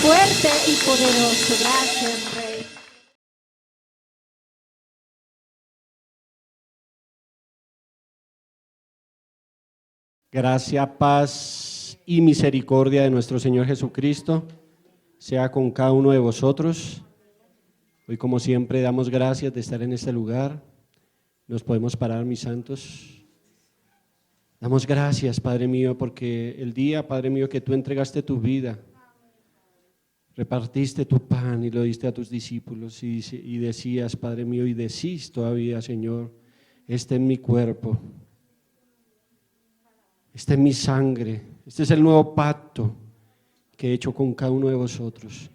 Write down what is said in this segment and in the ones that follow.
fuerte y poderoso. Gracias, Rey. Gracia, paz y misericordia de nuestro Señor Jesucristo sea con cada uno de vosotros. Hoy, como siempre, damos gracias de estar en este lugar. Nos podemos parar, mis santos. Damos gracias, Padre mío, porque el día, Padre mío, que tú entregaste tu vida, repartiste tu pan y lo diste a tus discípulos y decías, Padre mío, y decís todavía, Señor, este es mi cuerpo, esta es mi sangre, este es el nuevo pacto que he hecho con cada uno de vosotros.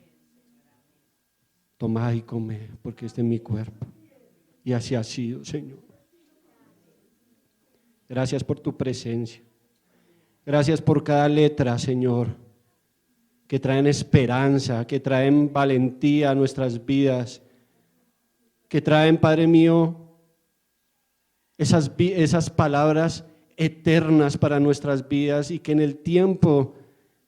Tomad y comed, porque este es mi cuerpo. Y así ha sido, Señor. Gracias por tu presencia. Gracias por cada letra, Señor, que traen esperanza, que traen valentía a nuestras vidas, que traen, Padre mío, esas palabras eternas para nuestras vidas y que en el tiempo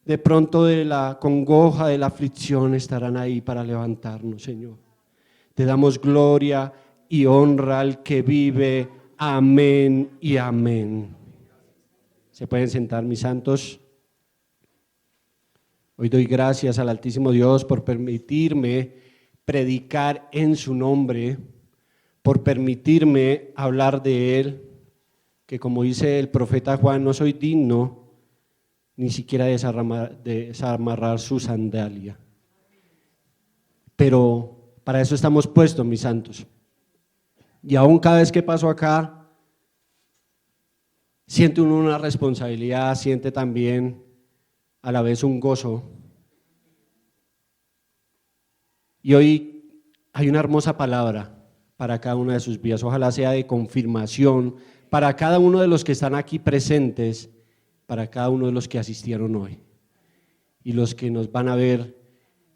de pronto de la congoja, de la aflicción estarán ahí para levantarnos, Señor. Te damos gloria y honra al que vive. Amén y amén. ¿Se pueden sentar, mis santos? Hoy doy gracias al Altísimo Dios por permitirme predicar en su nombre, por permitirme hablar de Él, que como dice el profeta Juan, no soy digno ni siquiera desamarrar su sandalia. Pero para eso estamos puestos, mis santos. Y aún cada vez que paso acá, siente uno una responsabilidad, siente también a la vez un gozo. Y hoy hay una hermosa palabra para cada una de sus vidas, ojalá sea de confirmación para cada uno de los que están aquí presentes, para cada uno de los que asistieron hoy y los que nos van a ver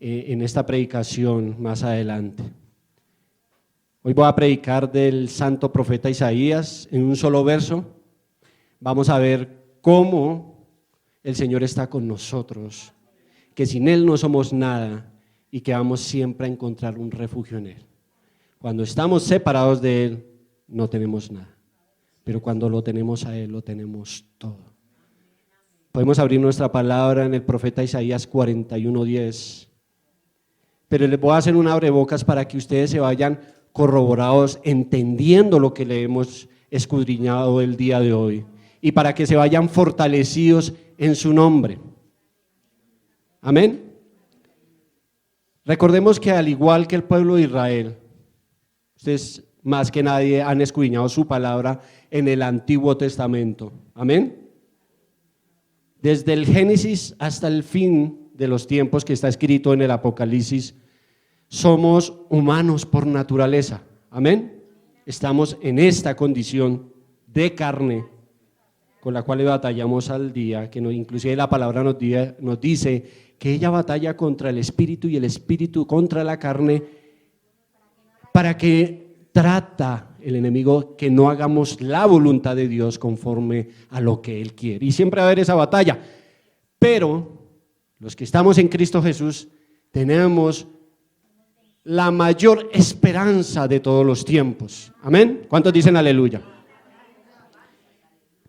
en esta predicación más adelante. Hoy voy a predicar del santo profeta Isaías en un solo verso. Vamos a ver cómo el Señor está con nosotros, que sin Él no somos nada y que vamos siempre a encontrar un refugio en Él. Cuando estamos separados de Él, no tenemos nada, pero cuando lo tenemos a Él, lo tenemos todo. Podemos abrir nuestra palabra en el profeta Isaías 41:10, pero les voy a hacer un abrebocas para que ustedes se vayan corroborados, entendiendo lo que le hemos escudriñado el día de hoy y para que se vayan fortalecidos en su nombre. Amén. Recordemos que al igual que el pueblo de Israel, ustedes más que nadie han escudriñado su palabra en el Antiguo Testamento. Amén. Desde el Génesis hasta el fin de los tiempos que está escrito en el Apocalipsis, somos humanos por naturaleza. Amén. Estamos en esta condición de carne con la cual batallamos al día, que inclusive la palabra nos dice que ella batalla contra el espíritu y el espíritu contra la carne, para que trata el enemigo que no hagamos la voluntad de Dios conforme a lo que Él quiere. Y siempre va a haber esa batalla, pero los que estamos en Cristo Jesús tenemos la mayor esperanza de todos los tiempos. Amén. ¿Cuántos dicen aleluya?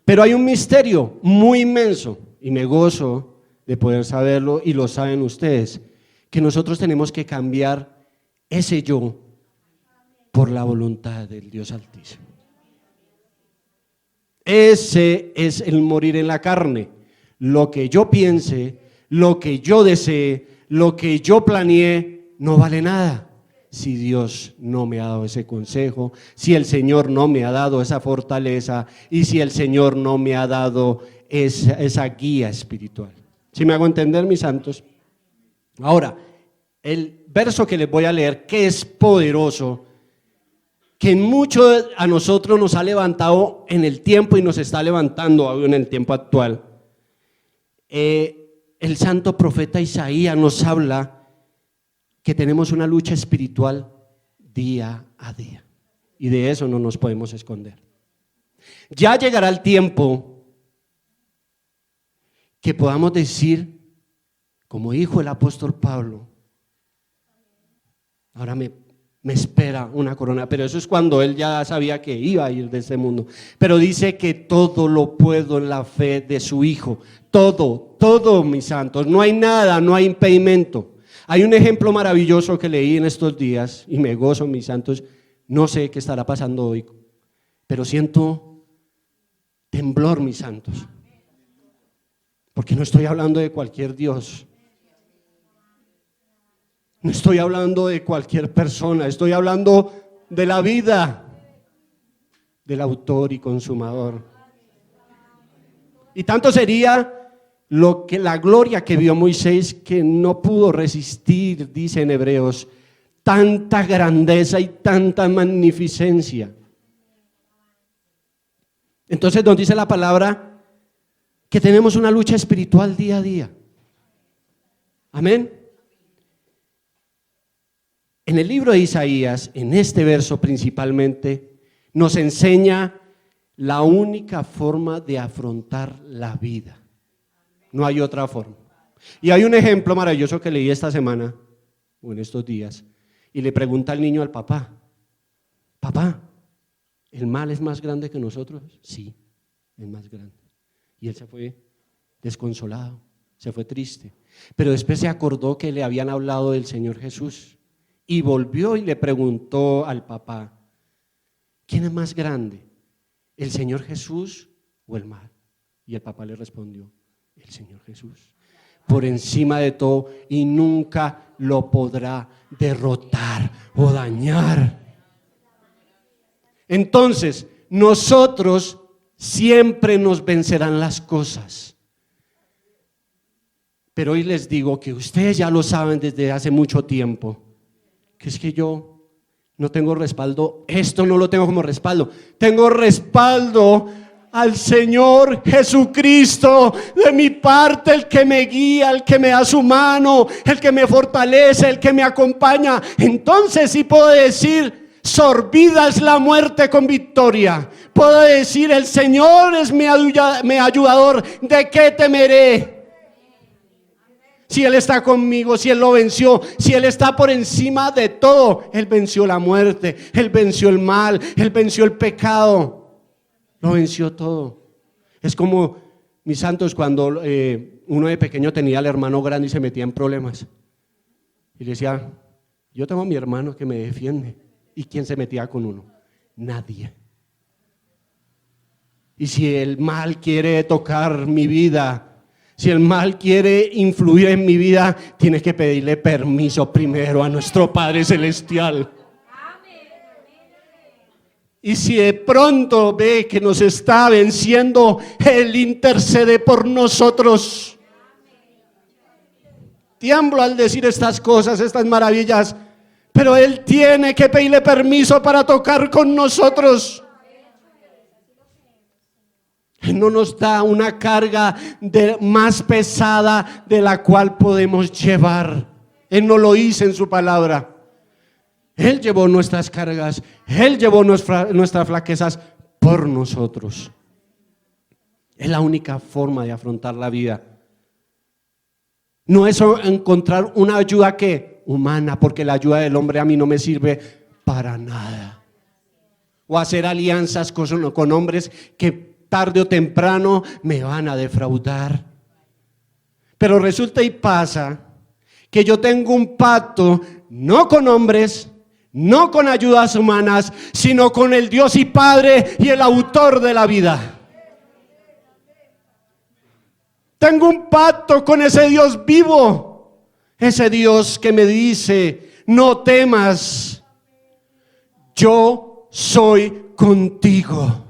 Pero hay un misterio muy inmenso y me gozo de poder saberlo y lo saben ustedes, que nosotros tenemos que cambiar ese yo por la voluntad del Dios Altísimo. Ese es el morir en la carne. Lo que yo piense, lo que yo desee, lo que yo planeé, no vale nada si Dios no me ha dado ese consejo, si el Señor no me ha dado esa fortaleza y si el Señor no me ha dado esa guía espiritual. ¿Sí me hago entender, mis santos? Ahora, el verso que les voy a leer, que es poderoso, que mucho a nosotros nos ha levantado en el tiempo y nos está levantando aún en el tiempo actual. El santo profeta Isaías nos habla que tenemos una lucha espiritual día a día y de eso no nos podemos esconder. Ya llegará el tiempo que podamos decir como dijo el apóstol Pablo, ahora me espera una corona, pero eso es cuando él ya sabía que iba a ir de este mundo. Pero dice que todo lo puedo en la fe de su Hijo. Todo, mis santos. No hay nada, no hay impedimento. Hay un ejemplo maravilloso que leí en estos días y me gozo, mis santos. No sé qué estará pasando hoy, pero siento temblor, mis santos. Porque no estoy hablando de cualquier Dios. No estoy hablando de cualquier persona, estoy hablando de la vida del autor y consumador. Y tanto sería lo que la gloria que vio Moisés, que no pudo resistir, dice en Hebreos, tanta grandeza y tanta magnificencia. Entonces nos dice la palabra que tenemos una lucha espiritual día a día. Amén. En el libro de Isaías, en este verso principalmente, nos enseña la única forma de afrontar la vida. No hay otra forma. Y hay un ejemplo maravilloso que leí esta semana, o en estos días, y le pregunta al niño al papá, papá, ¿el mal es más grande que nosotros? Sí, es más grande. Y él se fue desconsolado, se fue triste. Pero después se acordó que le habían hablado del Señor Jesús. Y volvió y le preguntó al papá, ¿quién es más grande? ¿El Señor Jesús o el mal? Y el papá le respondió, el Señor Jesús, por encima de todo, y nunca lo podrá derrotar o dañar. Entonces, nosotros siempre nos vencerán las cosas. Pero hoy les digo que ustedes ya lo saben desde hace mucho tiempo, que es que yo no tengo respaldo, esto no lo tengo como respaldo, tengo respaldo al Señor Jesucristo de mi parte, el que me guía, el que me da su mano, el que me fortalece, el que me acompaña. Entonces sí puedo decir, sorbida es la muerte con victoria. Puedo decir, el Señor es mi ayudador, ¿de qué temeré? Si Él está conmigo, si Él lo venció, si Él está por encima de todo. Él venció la muerte, Él venció el mal, Él venció el pecado, lo venció todo. Es como, mis santos, cuando uno de pequeño tenía al hermano grande y se metía en problemas. Y le decía, yo tengo a mi hermano que me defiende. ¿Y quién se metía con uno? Nadie. Y si el mal quiere tocar mi vida, si el mal quiere influir en mi vida, tienes que pedirle permiso primero a nuestro Padre Celestial. Y si de pronto ve que nos está venciendo, Él intercede por nosotros. Tiemblo al decir estas cosas, estas maravillas, pero Él tiene que pedirle permiso para tocar con nosotros. Él no nos da una carga más pesada de la cual podemos llevar. Él no lo hizo en su palabra. Él llevó nuestras cargas, Él llevó nuestras flaquezas por nosotros. Es la única forma de afrontar la vida. No es encontrar una ayuda humana, porque la ayuda del hombre a mí no me sirve para nada. O hacer alianzas con hombres que tarde o temprano me van a defraudar. Pero resulta y pasa que yo tengo un pacto no con hombres, no con ayudas humanas, sino con el Dios y Padre y el autor de la vida. Tengo un pacto con ese Dios vivo, ese Dios que me dice, no temas, yo soy contigo.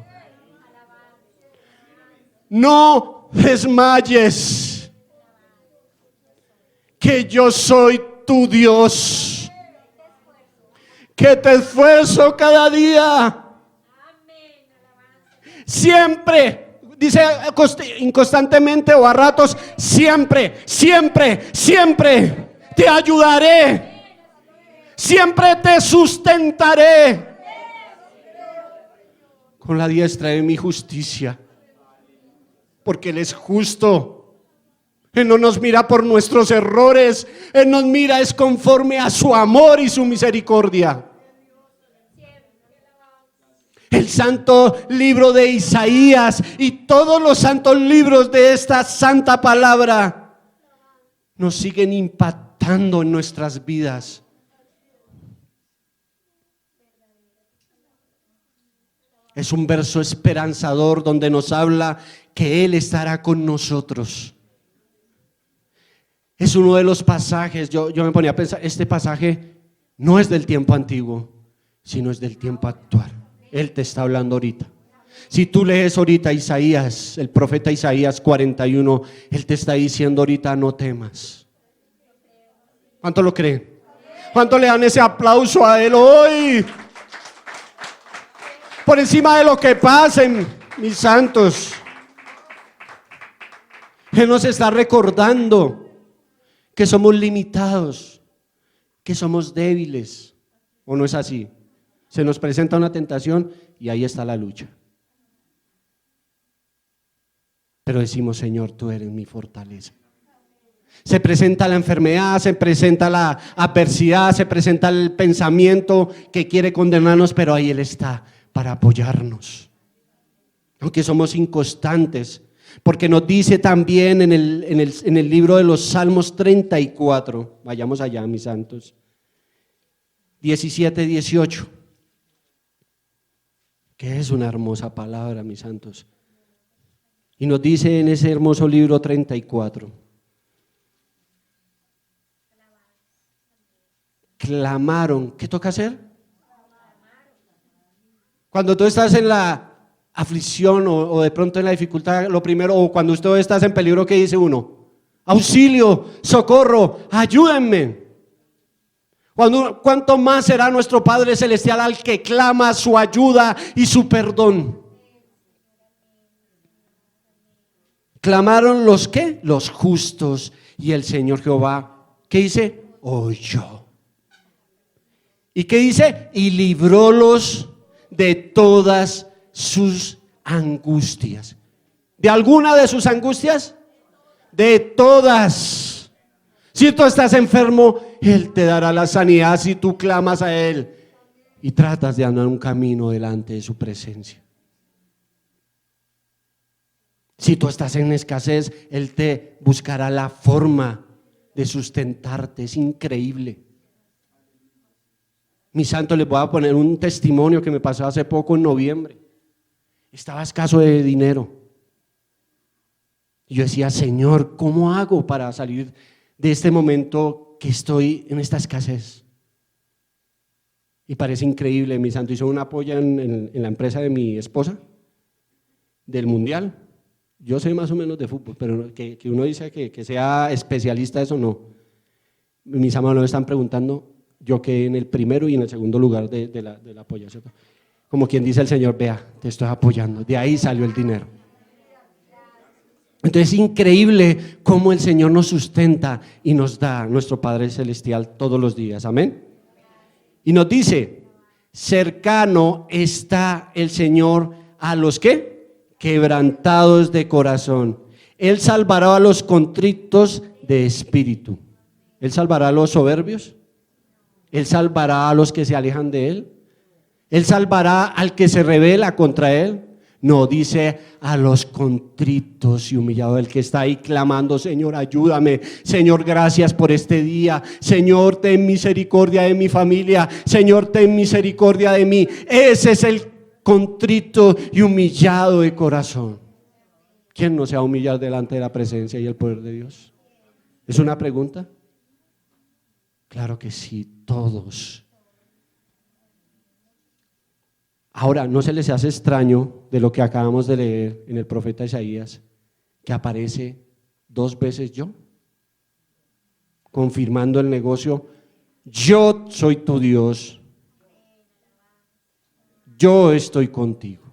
No desmayes, que yo soy tu Dios, que te esfuerzo cada día. Siempre, dice inconstantemente o a ratos, siempre, siempre, siempre te ayudaré, siempre te sustentaré con la diestra de mi justicia. Porque Él es justo, Él no nos mira por nuestros errores, Él nos mira es conforme a su amor y su misericordia. El santo libro de Isaías y todos los santos libros de esta santa palabra nos siguen impactando en nuestras vidas. Es un verso esperanzador donde nos habla que Él estará con nosotros. Es uno de los pasajes, yo me ponía a pensar, este pasaje no es del tiempo antiguo, sino es del tiempo actual. Él te está hablando ahorita. Si tú lees ahorita Isaías, el profeta Isaías 41, Él te está diciendo ahorita: no temas. ¿Cuánto lo creen? ¿Cuánto le dan ese aplauso a Él hoy? Por encima de lo que pasen, mis santos, Él nos está recordando que somos limitados, que somos débiles. ¿O no es así? Se nos presenta una tentación y ahí está la lucha. Pero decimos: Señor, tú eres mi fortaleza. Se presenta la enfermedad, se presenta la adversidad, se presenta el pensamiento que quiere condenarnos, pero ahí Él está para apoyarnos. Aunque somos inconstantes, porque nos dice también en el libro de los Salmos 34, vayamos allá, mis santos, 17, 18. Que es una hermosa palabra, mis santos. Y nos dice en ese hermoso libro 34. Clamaron. ¿Qué toca hacer? Cuando tú estás en la aflicción o de pronto en la dificultad, lo primero, o cuando usted estás en peligro, ¿qué dice uno? Auxilio, socorro, ayúdenme. ¿Cuánto más será nuestro Padre Celestial al que clama su ayuda y su perdón? Clamaron los ¿qué? Los justos, y el Señor Jehová, ¿qué dice? Oyó. ¿Y qué dice? Y librólos de todas sus angustias. ¿De alguna de sus angustias? De todas. Si tú estás enfermo, Él te dará la sanidad si tú clamas a Él y tratas de andar un camino delante de su presencia. Si tú estás en escasez, Él te buscará la forma de sustentarte. Es increíble. Mi santo, les voy a poner un testimonio que me pasó hace poco en noviembre. Estaba escaso de dinero. Y yo decía: Señor, ¿cómo hago para salir de este momento que estoy en esta escasez? Y parece increíble, mi santo. Hizo una apoya en la empresa de mi esposa, del mundial. Yo sé más o menos de fútbol, pero que uno dice que sea especialista, eso no. Mis amados me están preguntando, yo quedé en el primero y en el segundo lugar de la apoya, ¿cierto? Como quien dice el Señor: vea, te estoy apoyando. De ahí salió el dinero. Entonces es increíble cómo el Señor nos sustenta y nos da nuestro Padre Celestial todos los días, amén. Y nos dice: cercano está el Señor a los ¿qué? Quebrantados de corazón. Él salvará a los contritos de espíritu. Él salvará a los soberbios. Él salvará a los que se alejan de Él. Él salvará al que se rebela contra Él. No, dice a los contritos y humillados, el que está ahí clamando: Señor, ayúdame, Señor, gracias por este día, Señor, ten misericordia de mi familia, Señor, ten misericordia de mí. Ese es el contrito y humillado de corazón. ¿Quién no se va a humillar delante de la presencia y el poder de Dios? ¿Es una pregunta? Claro que sí, todos. Ahora, ¿no se les hace extraño de lo que acabamos de leer en el profeta Isaías, que aparece 2 veces yo? Confirmando el negocio: yo soy tu Dios, yo estoy contigo.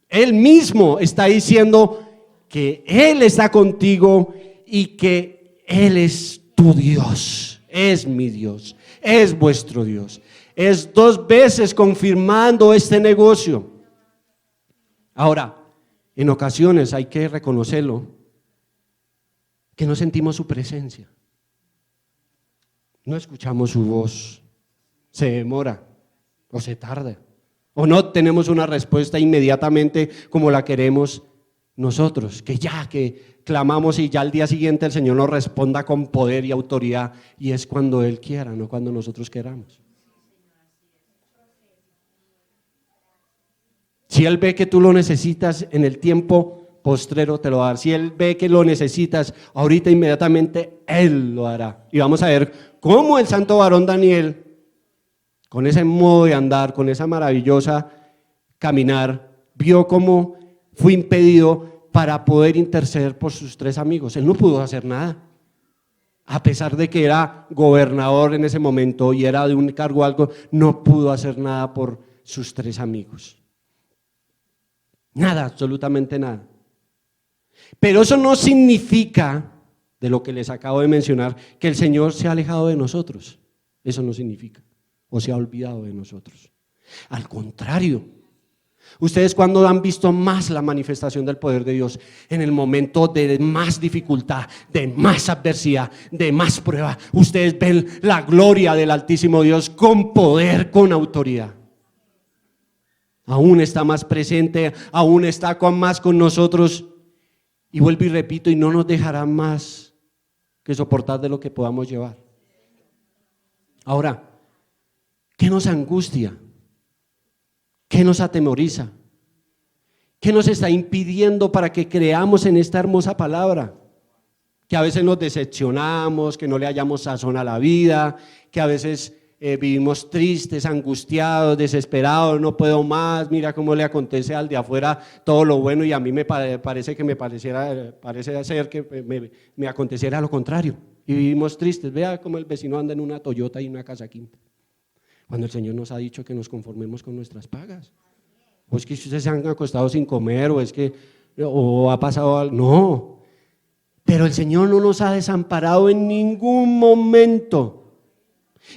Él mismo está diciendo que Él está contigo y que Él es tu Dios, es mi Dios, es vuestro Dios. Es 2 veces confirmando este negocio. Ahora, en ocasiones hay que reconocerlo. que no sentimos su presencia. No escuchamos su voz, se demora o se tarda, o no tenemos una respuesta inmediatamente como la queremos nosotros, que clamamos y ya al día siguiente el Señor nos responda con poder y autoridad, y es cuando Él quiera, no cuando nosotros queramos. Si Él ve que tú lo necesitas en el tiempo postrero, te lo va a dar. Si Él ve que lo necesitas ahorita, inmediatamente Él lo hará. Y vamos a ver cómo el santo varón Daniel, con ese modo de andar, con esa maravillosa caminar, vio cómo fue impedido para poder interceder por sus 3 amigos. Él no pudo hacer nada, a pesar de que era gobernador en ese momento y era de un cargo algo, no pudo hacer nada por sus 3 amigos. Nada, absolutamente nada. Pero eso no significa, de lo que les acabo de mencionar, que el Señor se ha alejado de nosotros. Eso no significa, o se ha olvidado de nosotros. Al contrario, ustedes cuando han visto más la manifestación del poder de Dios, en el momento de más dificultad, de más adversidad, de más prueba, ustedes ven la gloria del Altísimo Dios con poder, con autoridad. Aún está más presente, aún está más con nosotros. Y vuelvo y repito, y no nos dejará más que soportar de lo que podamos llevar. Ahora, ¿qué nos angustia? ¿Qué nos atemoriza? ¿Qué nos está impidiendo para que creamos en esta hermosa palabra? Que a veces nos decepcionamos, que no le hallamos sazón a la vida, que a veces vivimos tristes, angustiados, desesperados, no puedo más, mira cómo le acontece al de afuera todo lo bueno y a mí parece ser que me aconteciera lo contrario. Y vivimos tristes, vea cómo el vecino anda en una Toyota y una casa quinta. Cuando el Señor nos ha dicho que nos conformemos con nuestras pagas. O es que ustedes se han acostado sin comer, o ha pasado algo. No, pero el Señor no nos ha desamparado en ningún momento.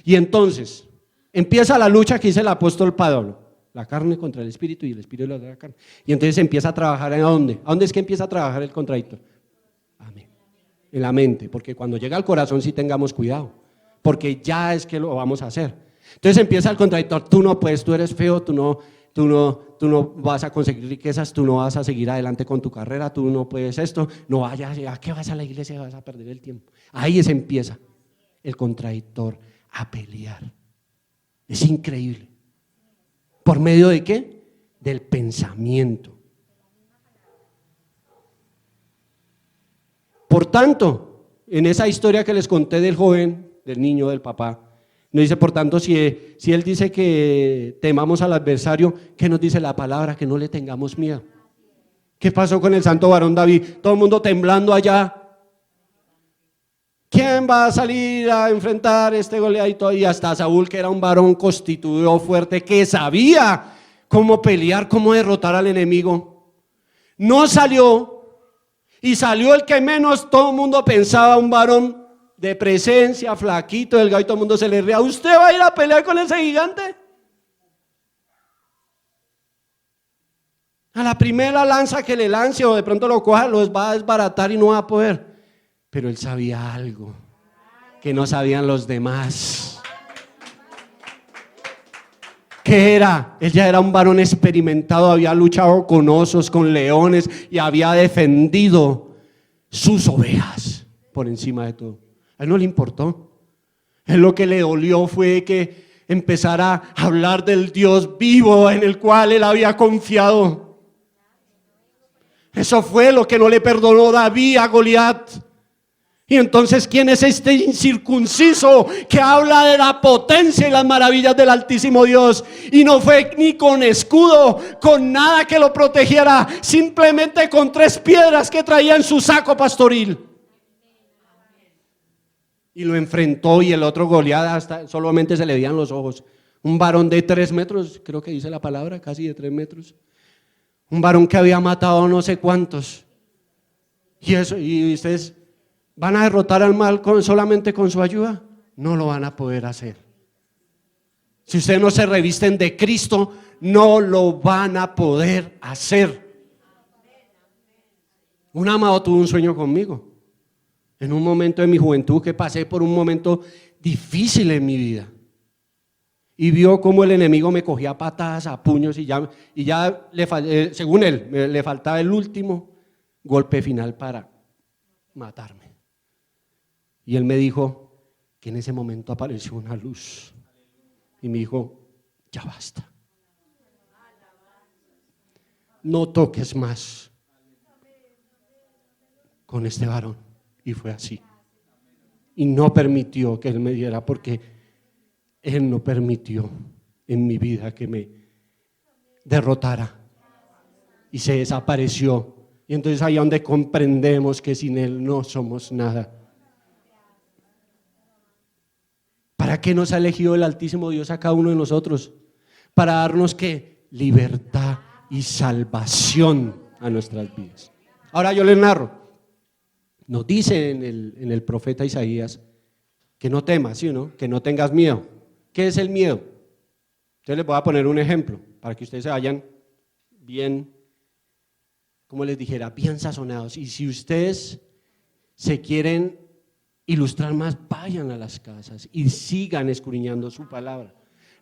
Y entonces empieza la lucha que dice el apóstol Pablo, la carne contra el espíritu y el espíritu contra la carne. Y entonces empieza a trabajar ¿en dónde? ¿A dónde es que empieza a trabajar el contradictor? Amén. En la mente, porque cuando llega al corazón sí tengamos cuidado, porque ya es que lo vamos a hacer. Entonces empieza el contradictor, tú no puedes, tú eres feo, tú no vas a conseguir riquezas, tú no vas a seguir adelante con tu carrera, tú no puedes esto, no vayas, ¿a qué vas a la iglesia? Vas a perder el tiempo. Ahí empieza el contradictor a pelear. Es increíble. ¿Por medio de qué? Del pensamiento. Por tanto, en esa historia que les conté del joven, del niño, del papá, nos dice, por tanto, si él dice que temamos al adversario, ¿qué nos dice la palabra? Que no le tengamos miedo. ¿Qué pasó con el santo varón David? Todo el mundo temblando allá. ¿Quién va a salir a enfrentar este Goliat? Y hasta Saúl, que era un varón constituido fuerte, que sabía cómo pelear, cómo derrotar al enemigo, no salió, y salió el que menos todo el mundo pensaba, un varón de presencia, flaquito, delgado, y todo el mundo se le ría. ¿Usted va a ir a pelear con ese gigante? A la primera lanza que le lance o de pronto lo coja, los va a desbaratar y no va a poder. Pero él sabía algo que no sabían los demás. ¿Qué era? Él ya era un varón experimentado, había luchado con osos, con leones y había defendido sus ovejas por encima de todo. A él no le importó. A él lo que le dolió fue que empezara a hablar del Dios vivo en el cual él había confiado. Eso fue lo que no le perdonó David a Goliat. Y entonces, ¿quién es este incircunciso que habla de la potencia y las maravillas del Altísimo Dios? Y no fue ni con escudo, con nada que lo protegiera, simplemente con 3 piedras que traía en su saco pastoril. Y lo enfrentó, y el otro Goliat hasta solamente se le veían los ojos. Un varón de 3 metros, creo que dice la palabra, casi de 3 metros. Un varón que había matado no sé cuántos. Y ustedes ¿van a derrotar al mal solamente con su ayuda? No lo van a poder hacer. Si ustedes no se revisten de Cristo, no lo van a poder hacer. Un amado tuvo un sueño conmigo. en un momento de mi juventud que pasé por un momento difícil en mi vida. Y vio cómo el enemigo me cogía a patadas, a puños y ya según él, le faltaba el último golpe final para matarme. Y él me dijo que en ese momento apareció una luz y me dijo, ya basta, no toques más con este varón. Y fue así. Y no permitió que él me diera, porque él no permitió en mi vida que me derrotara y se desapareció. Y entonces ahí es donde comprendemos que sin él no somos nada. ¿Para qué nos ha elegido el Altísimo Dios a cada uno de nosotros? Para darnos ¿qué? Libertad y salvación a nuestras vidas. Ahora yo les narro. Nos dice en el profeta Isaías que no temas, ¿sí o no? Que no tengas miedo. ¿Qué es el miedo? Entonces les voy a poner un ejemplo para que ustedes se vayan bien, como les dijera, bien sazonados. Y si ustedes se quieren ilustrar más, vayan a las casas y sigan escudriñando su palabra.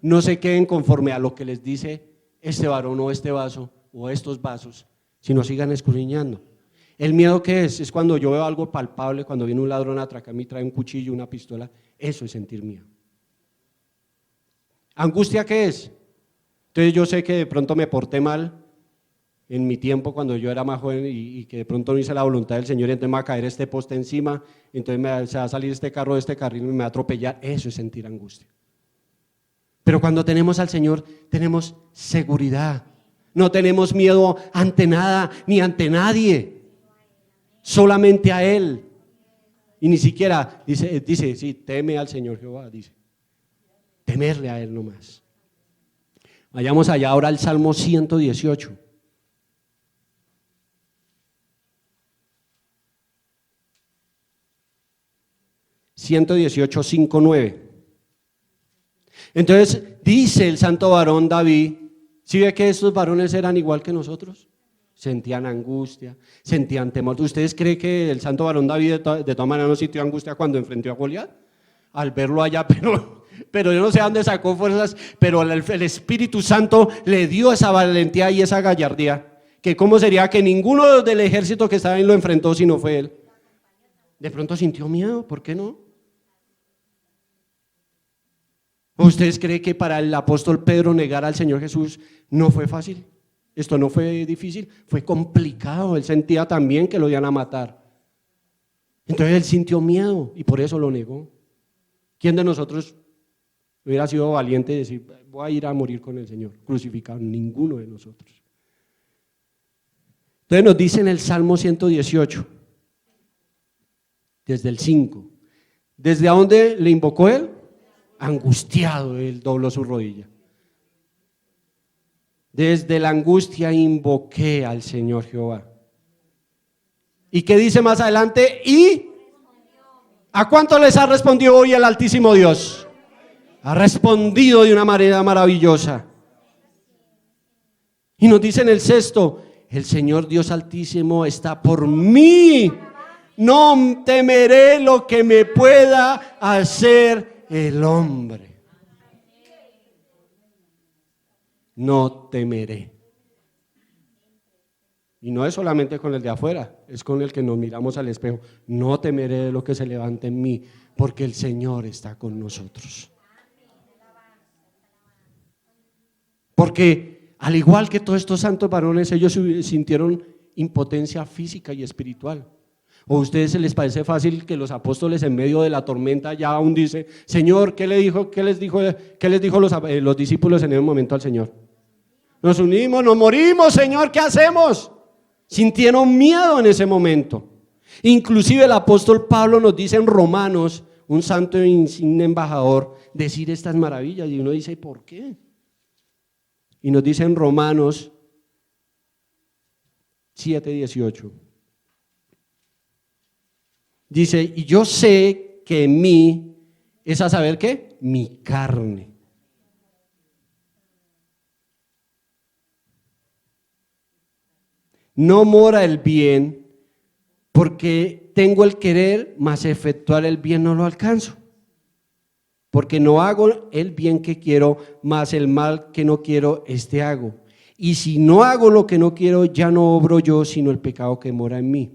No se queden conforme a lo que les dice este varón o este vaso o estos vasos, sino sigan escudriñando. ¿El miedo qué es? Es cuando yo veo algo palpable, cuando viene un ladrón a atracarme y trae un cuchillo, una pistola. Eso es sentir miedo. ¿Angustia qué es? Entonces yo sé que de pronto me porté mal en mi tiempo cuando yo era más joven y que de pronto no hice la voluntad del Señor y entonces me va a caer este poste encima, entonces se va a salir este carro de este carril y me va a atropellar. Eso es sentir angustia. Pero cuando tenemos al Señor tenemos seguridad. No tenemos miedo ante nada ni ante nadie. Solamente a Él. Y ni siquiera, dice, sí, teme al Señor Jehová, dice. Temerle a Él nomás. Vayamos allá ahora al Salmo 118. (118, 5, 9). Entonces dice el santo varón David, ¿sí ve que estos varones eran igual que nosotros? Sentían angustia, sentían temor. ¿Ustedes creen que el santo varón David de todas maneras no sintió angustia cuando enfrentó a Goliat? Al verlo allá, pero yo no sé dónde sacó fuerzas, pero el Espíritu Santo le dio esa valentía y esa gallardía, que cómo sería que ninguno del ejército que estaba ahí lo enfrentó si no fue él. De pronto sintió miedo, ¿por qué no? ¿Ustedes creen que para el apóstol Pedro negar al Señor Jesús no fue fácil? Esto no fue difícil, fue complicado. Él sentía también que lo iban a matar. Entonces él sintió miedo y por eso lo negó. ¿Quién de nosotros hubiera sido valiente y decir, voy a ir a morir con el Señor crucificado? Ninguno de nosotros. Entonces nos dice en el Salmo 118, desde el 5, ¿desde a dónde le invocó él? Angustiado, él dobló su rodilla. Desde la angustia invoqué al Señor Jehová. ¿Y qué dice más adelante? ¿Y a cuánto les ha respondido hoy el Altísimo Dios? Ha respondido de una manera maravillosa. Y nos dice en el 6, el Señor Dios Altísimo está por mí. No temeré lo que me pueda hacer el hombre. No temeré. Y no es solamente con el de afuera, es con el que nos miramos al espejo. No temeré de lo que se levante en mí, porque el Señor está con nosotros. Porque al igual que todos estos santos varones, ellos sintieron impotencia física y espiritual. ¿O a ustedes se les parece fácil que los apóstoles en medio de la tormenta ya aún dicen, Señor, ¿qué les dijo los discípulos en ese momento al Señor? Nos unimos, nos morimos, Señor, ¿qué hacemos? Sintieron miedo en ese momento. Inclusive el apóstol Pablo nos dice en Romanos, un santo insigne embajador, decir estas maravillas, y uno dice, ¿por qué? Y nos dice en Romanos 7:18. Dice, y yo sé que en mí es a saber qué, mi carne. No mora el bien, Porque tengo el querer, mas efectuar el bien no lo alcanzo. Porque no hago el bien que quiero, mas el mal que no quiero, este hago. Y si no hago lo que no quiero, ya no obro yo, sino el pecado que mora en mí.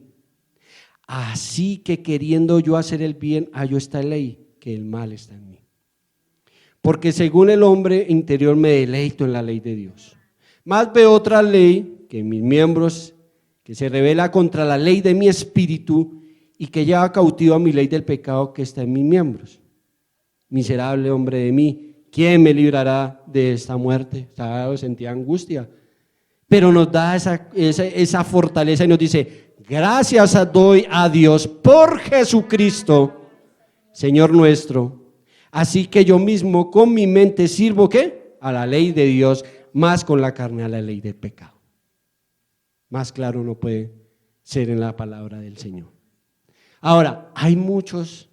Así que queriendo yo hacer el bien, hallo esta ley, que el mal está en mí. Porque según el hombre interior me deleito en la ley de Dios. Más veo otra ley que en mis miembros, que se revela contra la ley de mi espíritu y que lleva cautivo a mi ley del pecado que está en mis miembros. Miserable hombre de mí, ¿quién me librará de esta muerte? Sentía angustia, pero nos da esa fortaleza y nos dice: gracias doy a Dios por Jesucristo, Señor nuestro. Así que yo mismo con mi mente sirvo ¿qué? A la ley de Dios, más con la carne a la ley del pecado. Más claro no puede ser en la palabra del Señor. Ahora, hay muchos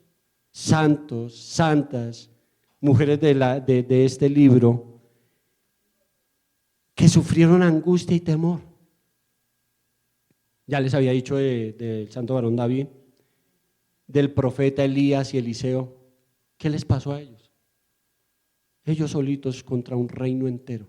santos, santas, mujeres de este libro que sufrieron angustia y temor. Ya les había dicho del santo varón David, del profeta Elías y Eliseo. ¿Qué les pasó a ellos? Ellos solitos contra un reino entero.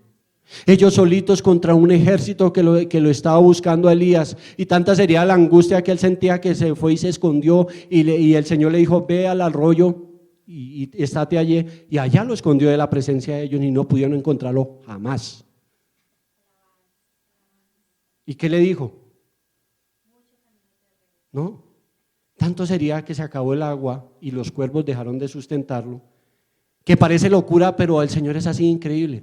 Ellos solitos contra un ejército que lo estaba buscando a Elías, y tanta sería la angustia que él sentía que se fue y se escondió, y el Señor le dijo: ve al arroyo y estate allí, y allá lo escondió de la presencia de ellos y no pudieron encontrarlo jamás. ¿Y qué le dijo? No, tanto sería que se acabó el agua y los cuervos dejaron de sustentarlo, que parece locura, pero el Señor es así increíble.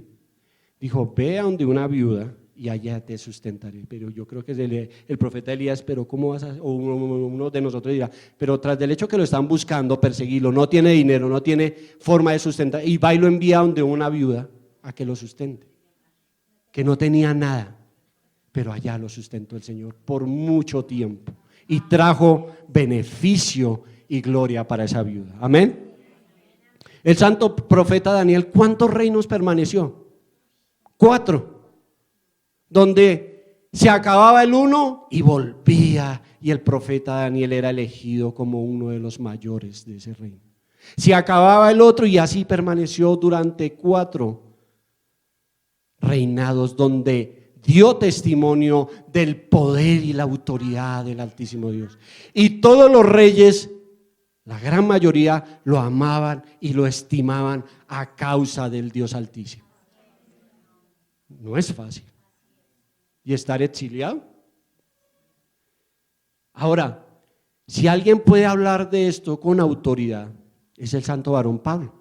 Dijo: ve a donde una viuda y allá te sustentaré. Pero yo creo que es el profeta Elías, pero ¿cómo vas a...? O uno de nosotros dirá: pero tras del hecho que lo están buscando, perseguirlo, no tiene dinero, no tiene forma de sustentar, y va y lo envía a donde una viuda a que lo sustente, que no tenía nada, pero allá lo sustentó el Señor por mucho tiempo y trajo beneficio y gloria para esa viuda. Amén. El santo profeta Daniel, ¿cuántos reinos permaneció? 4, donde se acababa el uno y volvía, y el profeta Daniel era elegido como uno de los mayores de ese reino. Se acababa el otro y así permaneció durante 4 reinados, donde dio testimonio del poder y la autoridad del Altísimo Dios. Y todos los reyes, la gran mayoría, lo amaban y lo estimaban a causa del Dios Altísimo. No es fácil. Y estar exiliado. Ahora, si alguien puede hablar de esto con autoridad, es el santo varón Pablo,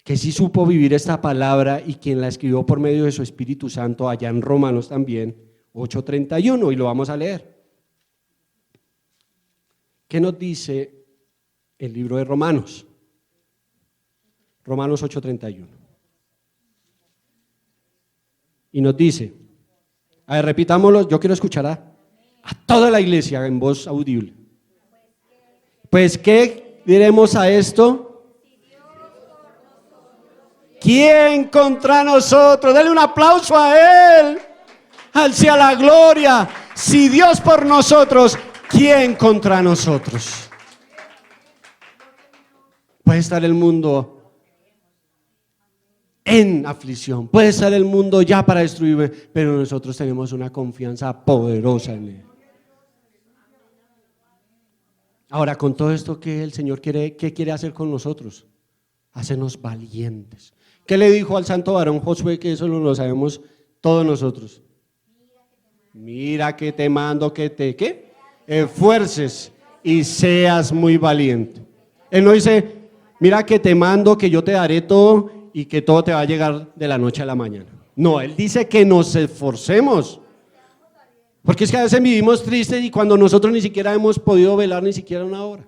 que sí supo vivir esta palabra y quien la escribió por medio de su Espíritu Santo allá en Romanos también, 8:31, y lo vamos a leer. ¿Qué nos dice el libro de Romanos? Romanos 8:31. Y nos dice, a ver, repitámoslo, yo quiero escuchar a toda la iglesia en voz audible. Pues, ¿qué diremos a esto? ¿Quién contra nosotros? Dale un aplauso a Él. Al sea la gloria. Si Dios por nosotros, ¿quién contra nosotros? Puede estar el mundo en aflicción, puede estar el mundo ya para destruirme, pero nosotros tenemos una confianza poderosa en Él. Ahora, con todo esto que el Señor quiere, ¿qué quiere hacer con nosotros? Hacernos valientes. ¿Qué le dijo al santo varón Josué? Que eso lo sabemos todos nosotros. Mira que te mando que te, ¿qué? Esfuerces y seas muy valiente. Él no dice: mira que te mando que yo te daré todo y que todo te va a llegar de la noche a la mañana. No, Él dice que nos esforcemos. Porque es que a veces vivimos tristes y cuando nosotros ni siquiera hemos podido velar ni siquiera una hora.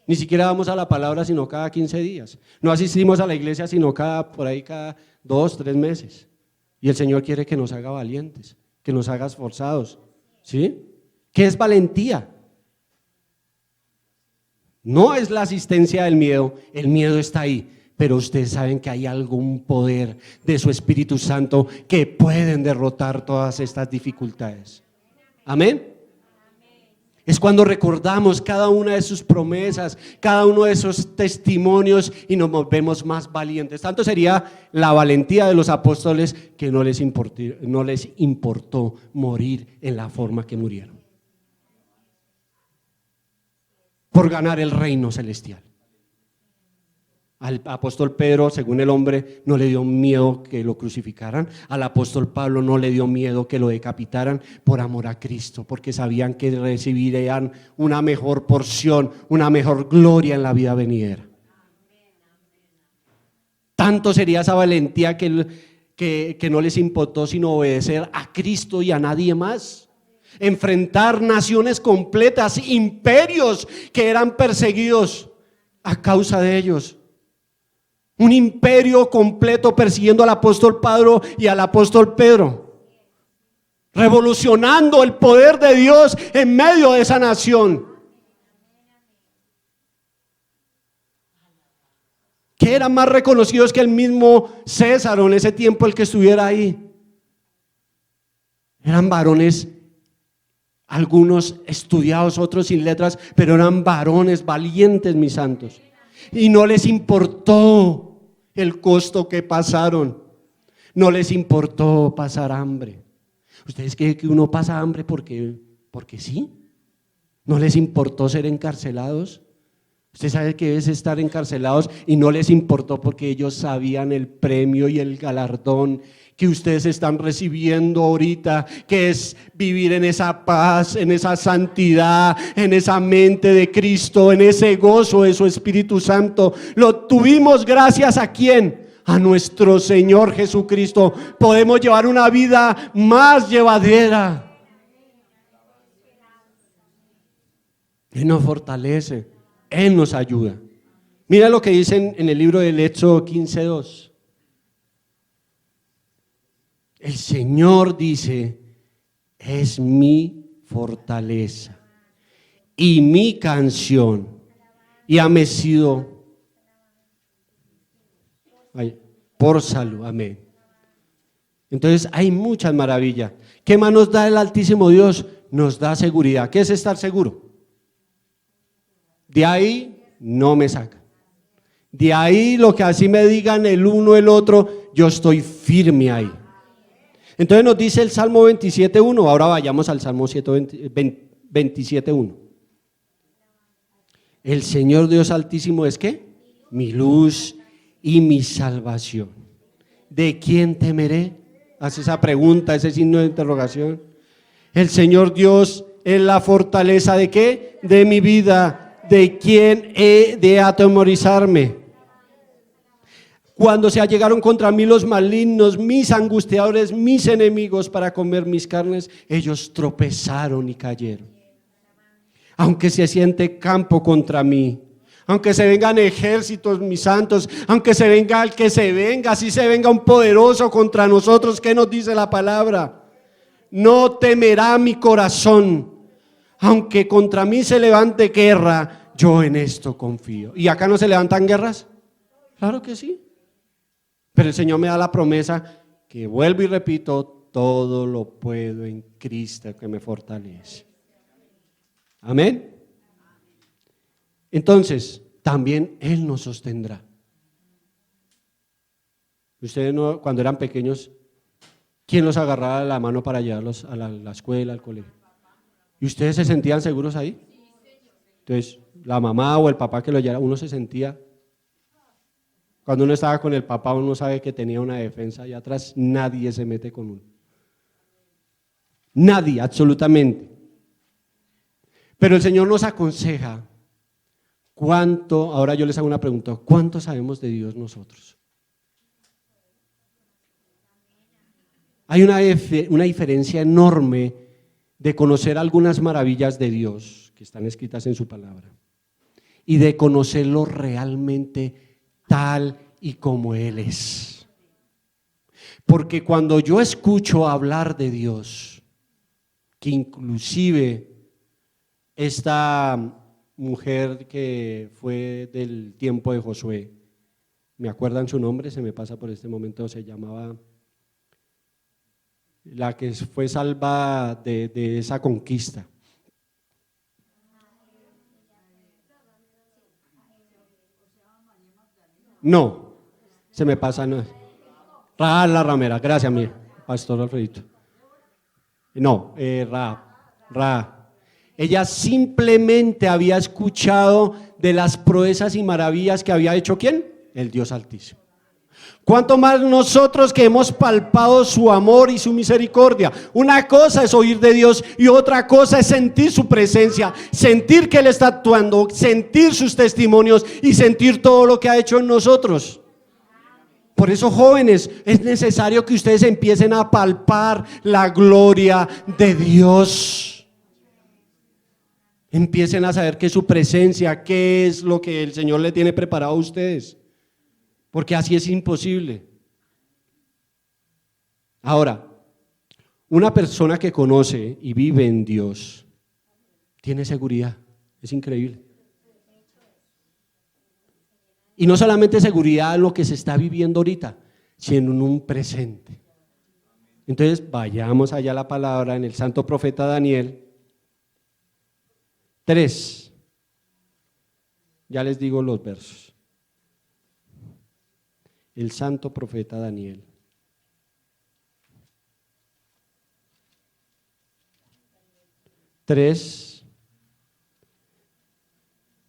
Ni siquiera vamos a la palabra sino cada 15 días. No asistimos a la iglesia sino cada 2, 3 meses. Y el Señor quiere que nos haga valientes, que nos haga esforzados. ¿Sí? ¿Qué es valentía? No es la asistencia del miedo, el miedo está ahí. Pero ustedes saben que hay algún poder de su Espíritu Santo que pueden derrotar todas estas dificultades. Amén. Es cuando recordamos cada una de sus promesas, cada uno de esos testimonios y nos volvemos más valientes. Tanto sería la valentía de los apóstoles que no les importó morir en la forma que murieron. Por ganar el reino celestial. Al apóstol Pedro, según el hombre, no le dio miedo que lo crucificaran. Al apóstol Pablo no le dio miedo que lo decapitaran por amor a Cristo, porque sabían que recibirían una mejor porción, una mejor gloria en la vida venidera. Tanto sería esa valentía que no les importó sino obedecer a Cristo y a nadie más. Enfrentar naciones completas, imperios que eran perseguidos a causa de ellos. Un imperio completo persiguiendo al apóstol Pablo y al apóstol Pedro, revolucionando el poder de Dios en medio de esa nación. Que eran más reconocidos que el mismo César o en ese tiempo el que estuviera ahí. Eran varones, algunos estudiados, otros sin letras, pero eran varones valientes, mis santos. Y no les importó el costo que pasaron. No les importó pasar hambre. ¿Ustedes creen que uno pasa hambre porque sí? ¿No les importó ser encarcelados? Usted sabe que es estar encarcelados y no les importó porque ellos sabían el premio y el galardón que ustedes están recibiendo ahorita, que es vivir en esa paz, en esa santidad, en esa mente de Cristo, en ese gozo de su Espíritu Santo. Lo tuvimos gracias ¿a quién? A nuestro Señor Jesucristo. Podemos llevar una vida más llevadera. Él nos fortalece, Él nos ayuda. Mira lo que dicen en el libro del Éxodo 15:2. El Señor dice, es mi fortaleza y mi canción, y ha mecido por salud. Amén. Entonces hay muchas maravillas. ¿Qué más nos da el Altísimo Dios? Nos da seguridad. ¿Qué es estar seguro? De ahí no me sacan. De ahí lo que así me digan el uno el otro, yo estoy firme ahí. Entonces nos dice el Salmo 27:1. Ahora vayamos al Salmo 27:1. El Señor Dios Altísimo es ¿qué? Mi luz y mi salvación. ¿De quién temeré? Hace esa pregunta, ese signo de interrogación. El Señor Dios es la fortaleza ¿de qué? De mi vida. ¿De quién he de atemorizarme? Cuando se allegaron contra mí los malignos, mis angustiadores, mis enemigos para comer mis carnes, ellos tropezaron y cayeron. Aunque se siente campo contra mí, aunque se vengan ejércitos, mis santos, aunque se venga el que se venga, si se venga un poderoso contra nosotros, ¿qué nos dice la palabra? No temerá mi corazón, aunque contra mí se levante guerra, yo en esto confío. ¿Y acá no se levantan guerras? Claro que sí. Pero el Señor me da la promesa que vuelvo y repito, todo lo puedo en Cristo que me fortalece. Amén. Entonces, también Él nos sostendrá. Ustedes no, cuando eran pequeños, ¿quién los agarraba la mano para llevarlos a la escuela, al colegio? ¿Y ustedes se sentían seguros ahí? Entonces, la mamá o el papá que lo llevara, uno se sentía. Cuando uno estaba con el papá, uno sabe que tenía una defensa y atrás nadie se mete con uno. Nadie, absolutamente. Pero el Señor nos aconseja cuánto, ahora yo les hago una pregunta, ¿cuánto sabemos de Dios nosotros? Hay una diferencia enorme de conocer algunas maravillas de Dios que están escritas en su palabra y de conocerlo realmente tal y como Él es. Porque cuando yo escucho hablar de Dios, que inclusive esta mujer que fue del tiempo de Josué, ¿me acuerdan su nombre? Se me pasa por este momento, se llamaba, la que fue salva de esa conquista. No, se me pasa, no. Rahab la ramera, gracias, mi pastor Alfredito. No, Rahab. Ella simplemente había escuchado de las proezas y maravillas que había hecho ¿quién? El Dios Altísimo. ¿Cuánto más nosotros que hemos palpado su amor y su misericordia? Una cosa es oír de Dios y otra cosa es sentir su presencia, sentir que Él está actuando, sentir sus testimonios y sentir todo lo que ha hecho en nosotros. Por eso, jóvenes, es necesario que ustedes empiecen a palpar la gloria de Dios. Empiecen a saber que su presencia, qué es lo que el Señor le tiene preparado a ustedes. Porque así es imposible. Ahora, una persona que conoce y vive en Dios tiene seguridad. Es increíble. Y no solamente seguridad en lo que se está viviendo ahorita, sino en un presente. Entonces, vayamos allá a la palabra en el santo profeta Daniel 3. Ya les digo los versos. El santo profeta Daniel. Tres,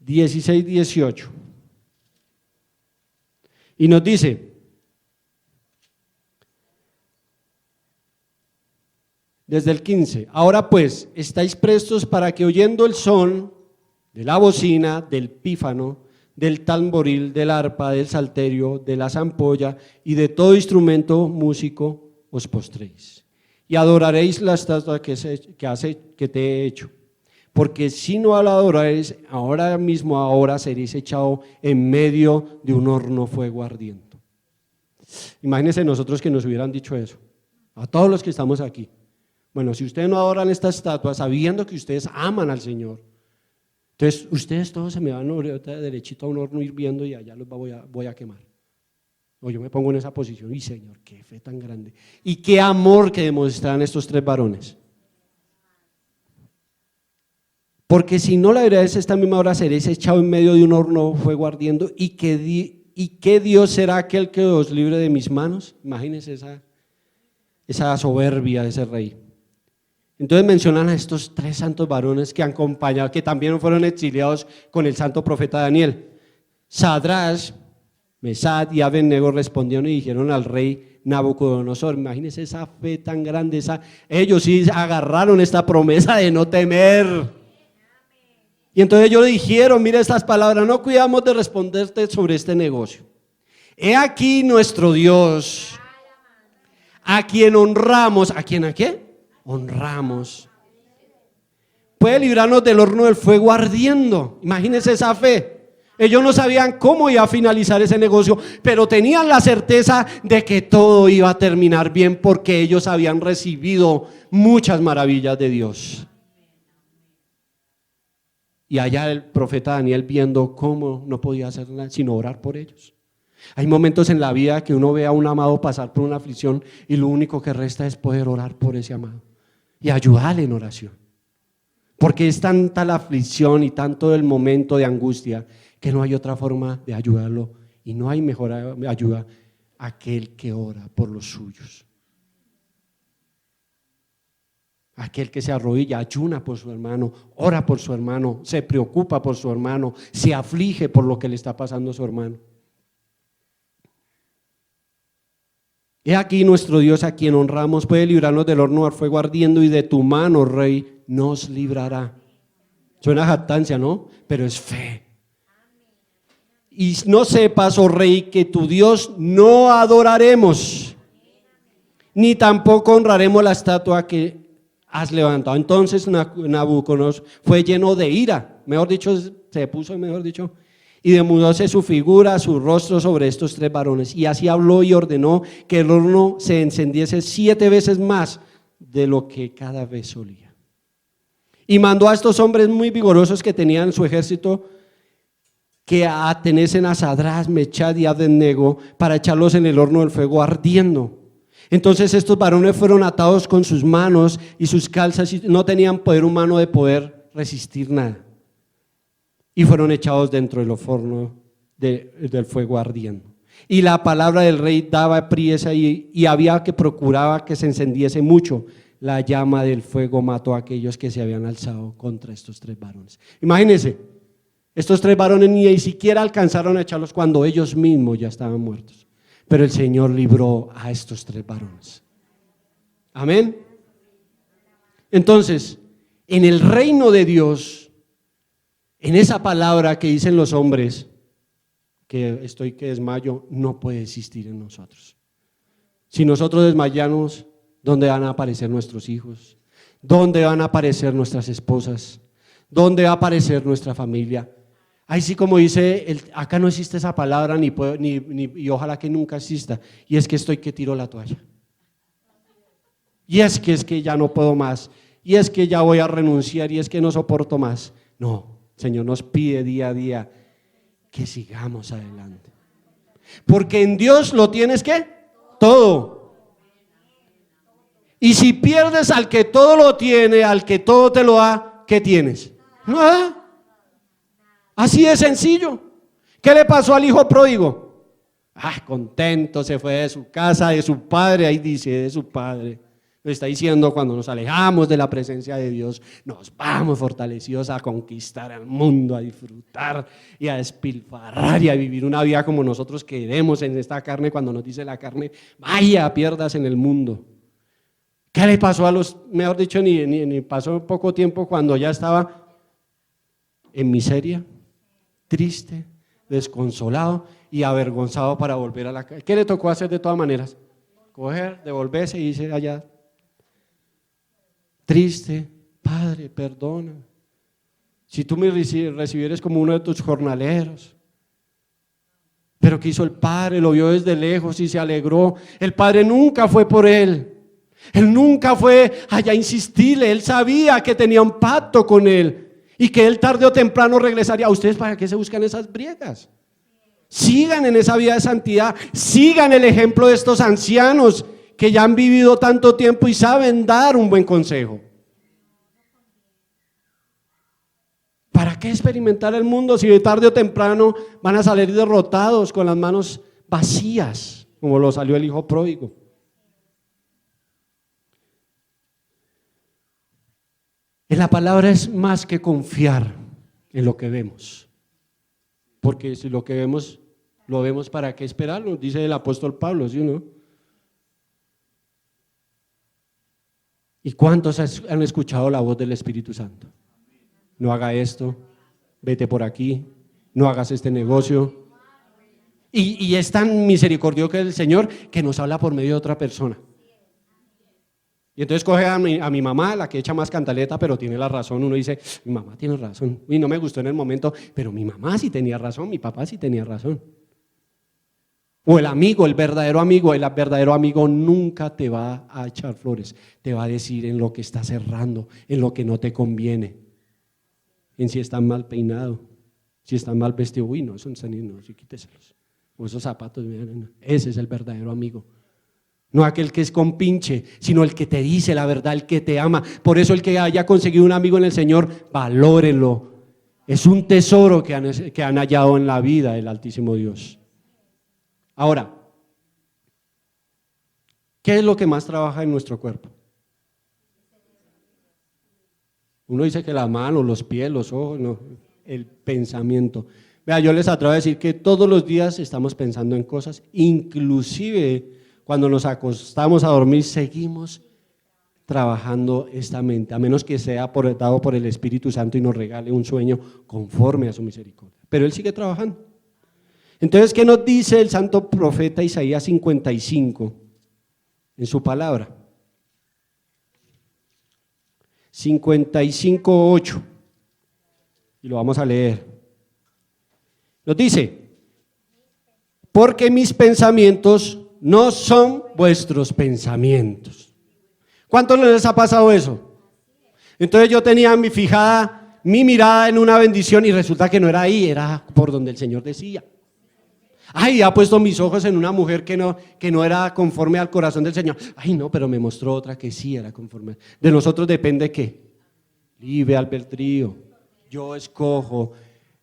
16, 18. Y nos dice, desde el 15, ahora pues, estáis prestos para que oyendo el son de la bocina, del pífano, del tamboril, del arpa, del salterio, de la zampolla y de todo instrumento músico os postréis. Y adoraréis la estatua que te he hecho. Porque si no la adoraréis, ahora seréis echado en medio de un horno fuego ardiente. Imagínense nosotros que nos hubieran dicho eso, a todos los que estamos aquí. Bueno, si ustedes no adoran esta estatua, sabiendo que ustedes aman al Señor, entonces ustedes todos se me van derechito a un horno hirviendo y allá los voy a quemar. O yo me pongo en esa posición y Señor, qué fe tan grande. Y qué amor que demuestran estos tres varones. Porque si no la adoraréis esta misma hora seréis echado en medio de un horno fuego ardiendo y qué Dios será aquel que os libre de mis manos. Imagínense esa soberbia de ese rey. Entonces mencionan a estos tres santos varones que han acompañado, que también fueron exiliados con el santo profeta Daniel. Sadrach, Mesach y Abednego respondieron y dijeron al rey Nabucodonosor, imagínense esa fe tan grande, ellos sí agarraron esta promesa de no temer. Y entonces ellos dijeron, mira estas palabras, no cuidamos de responderte sobre este negocio. He aquí nuestro Dios, a quien honramos, ¿a quién a qué? Honramos. Puede librarnos del horno del fuego ardiendo. Imagínense esa fe. Ellos no sabían cómo iba a finalizar ese negocio, pero tenían la certeza de que todo iba a terminar bien porque ellos habían recibido muchas maravillas de Dios. Y allá el profeta Daniel viendo cómo no podía hacer nada sino orar por ellos. Hay momentos en la vida que uno ve a un amado pasar por una aflicción y lo único que resta es poder orar por ese amado y ayudarle en oración. Porque es tanta la aflicción y tanto el momento de angustia que no hay otra forma de ayudarlo y no hay mejor ayuda aquel que ora por los suyos. Aquel que se arrodilla, ayuna por su hermano, ora por su hermano, se preocupa por su hermano, se aflige por lo que le está pasando a su hermano. He aquí nuestro Dios a quien honramos puede librarnos del horno al fuego ardiendo y de tu mano, Rey, nos librará. Suena jactancia, ¿no? Pero es fe. Y no sepas, oh Rey, que tu Dios no adoraremos, ni tampoco honraremos la estatua que has levantado. Entonces Nabucodonosor fue lleno de ira, y demudóse su figura, su rostro sobre estos tres varones. Y así habló y ordenó que el horno se encendiese 7 veces más de lo que cada vez solía. Y mandó a estos hombres muy vigorosos que tenían su ejército que atenesen a Sadrach, Mesach y Abednego para echarlos en el horno del fuego ardiendo. Entonces estos varones fueron atados con sus manos y sus calzas y no tenían poder humano de poder resistir nada. Y fueron echados dentro del horno del fuego ardiendo. Y la palabra del rey daba priesa y había que procuraba que se encendiese mucho. La llama del fuego mató a aquellos que se habían alzado contra estos 3 varones. Imagínense, estos 3 varones ni siquiera alcanzaron a echarlos cuando ellos mismos ya estaban muertos. Pero el Señor libró a estos 3 varones. Amén. Entonces, en el reino de Dios, en esa palabra que dicen los hombres, que estoy que desmayo, no puede existir en nosotros. Si nosotros desmayamos, ¿dónde van a aparecer nuestros hijos? ¿Dónde van a aparecer nuestras esposas? ¿Dónde va a aparecer nuestra familia? Ahí sí, como dice, acá no existe esa palabra y ojalá que nunca exista, y es que estoy que tiro la toalla. Y es que ya no puedo más, y es que ya voy a renunciar, y es que no soporto más. No, el Señor nos pide día a día que sigamos adelante. Porque en Dios lo tienes, ¿qué? Todo. Y si pierdes al que todo lo tiene, al que todo te lo da, ¿qué tienes? Nada. Así de sencillo. ¿Qué le pasó al hijo pródigo? Contento, se fue de su casa, de su padre, ahí dice, de su padre. Lo está diciendo, cuando nos alejamos de la presencia de Dios, nos vamos fortalecidos a conquistar el mundo, a disfrutar y a despilfarrar y a vivir una vida como nosotros queremos en esta carne, cuando nos dice la carne, vaya, pierdas en el mundo. ¿Qué le pasó a los, mejor dicho, ni pasó poco tiempo cuando ya estaba en miseria, triste, desconsolado y avergonzado para volver a la casa? ¿Qué le tocó hacer de todas maneras? Coger, devolverse y irse allá. Triste, Padre, perdona. Si tú me recibieres como uno de tus jornaleros. Pero ¿qué hizo el Padre? Lo vio desde lejos y se alegró. El Padre nunca fue por él. Él nunca fue allá a insistirle. Él sabía que tenía un pacto con él y que él tarde o temprano regresaría. ¿A ustedes para qué se buscan esas briegas? Sigan en esa vida de santidad. Sigan el ejemplo de estos ancianos que ya han vivido tanto tiempo y saben dar un buen consejo. ¿Para qué experimentar el mundo si de tarde o temprano van a salir derrotados con las manos vacías, como lo salió el hijo pródigo? En la palabra es más que confiar en lo que vemos, porque si lo que vemos, lo vemos, ¿para qué esperarlo? Dice el apóstol Pablo, ¿sí o no? ¿Y cuántos han escuchado la voz del Espíritu Santo? No haga esto, vete por aquí, no hagas este negocio. Y es tan misericordioso que el Señor que nos habla por medio de otra persona. Y entonces coge a mi mamá, la que echa más cantaleta, pero tiene la razón. Uno dice, mi mamá tiene razón. Y no me gustó en el momento, pero mi mamá sí tenía razón, mi papá sí tenía razón. O el amigo, el verdadero amigo nunca te va a echar flores, te va a decir en lo que estás errando, en lo que no te conviene, en si estás mal peinado, si estás mal vestido. Uy, no, son saninos, sí, quíteselos. O esos zapatos, miren, ese es el verdadero amigo. No aquel que es compinche, sino el que te dice la verdad, el que te ama. Por eso el que haya conseguido un amigo en el Señor, valórenlo. Es un tesoro que han hallado en la vida del Altísimo Dios. Ahora, ¿qué es lo que más trabaja en nuestro cuerpo? Uno dice que las manos, los pies, los ojos, no, el pensamiento. Vea, yo les atrevo a decir que todos los días estamos pensando en cosas, inclusive cuando nos acostamos a dormir seguimos trabajando esta mente, a menos que sea dado por el Espíritu Santo y nos regale un sueño conforme a su misericordia. Pero Él sigue trabajando. Entonces, ¿qué nos dice el santo profeta Isaías 55 en su palabra? 55:8, y lo vamos a leer. Nos dice, porque mis pensamientos no son vuestros pensamientos. ¿Cuántos les ha pasado eso? Entonces yo tenía mi mirada en una bendición y resulta que no era ahí, era por donde el Señor decía. Ay, ha puesto mis ojos en una mujer que no era conforme al corazón del Señor. Ay, no, pero me mostró otra que sí era conforme. De nosotros depende ¿qué? Libre albedrío. Yo escojo